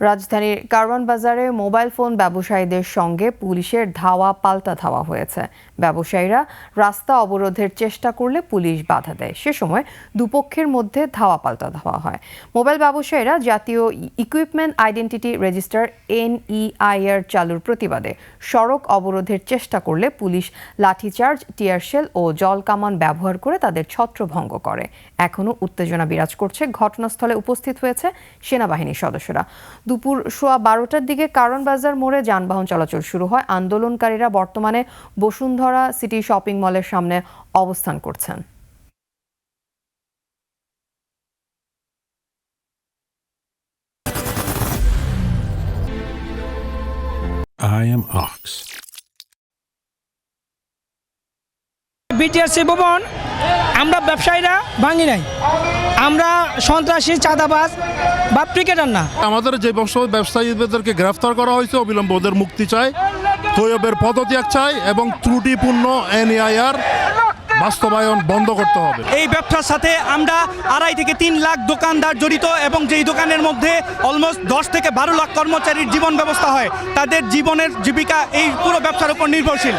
রাজধানীর কারওয়ান বাজারে mobile phone ব্যবসায়ীদের সঙ্গে পুলিশের ধাওয়া পাল্টা ধাওয়া হয়েছে। ব্যবসায়ীরা রাস্তা অবরোধের চেষ্টা করলে পুলিশ বাধা দেয়। সে সময় দুপক্ষের মধ্যে ধাওয়া পাল্টা ধাওয়া হয়। মোবাইল ব্যবসায়ীরা জাতীয় ইকুইপমেন্ট আইডেন্টিটি রেজিস্টার NEIR চালুর প্রতিবাদে সড়ক অবরোধের চেষ্টা করলে পুলিশ লাঠিচার্জ, টিয়ারশেল ও জল কামান ব্যবহার করে তাদের ছত্রভঙ্গ করে। এখনও উত্তেজনা বিরাজ করছে। ঘটনাস্থলে উপস্থিত হয়েছে সেনাবাহিনীর সদস্যরা। দুপুর 12টার দিকে কারওয়ান বাজার মোড়ে যানবাহন চলাচল শুরু হয়। আন্দোলনকারীরা বর্তমানে বসুন্ধরা সিটি শপিং মলের সামনে অবস্থান করছেন। I am Ox. বিটিআরসি ভবন আমরা ব্যবসায়ীরা ভাঙি নাই, আমরা সন্ত্রাসী, চাঁদাবাজ বা ক্রিকেটার না। আমাদের যে ব্যবসায়ীদেরকে গ্রেফতার করা হয়েছে অবিলম্বে ওদের মুক্তি চাই, তৈয়বের পদত্যাগ চাই এবং ত্রুটিপূর্ণ NEIR বাস্তবায়ন বন্ধ করতে হবে। এই ব্যবসার সাথে আমরা 2.5 থেকে 3 লাখ দোকানদার জড়িত এবং যেই দোকানের মধ্যে অলমোস্ট 10 থেকে 12 লাখ কর্মচারীর জীবন ব্যবস্থা হয়, তাদের জীবনের জীবিকা এই পুরো ব্যবসার উপর নির্ভরশীল।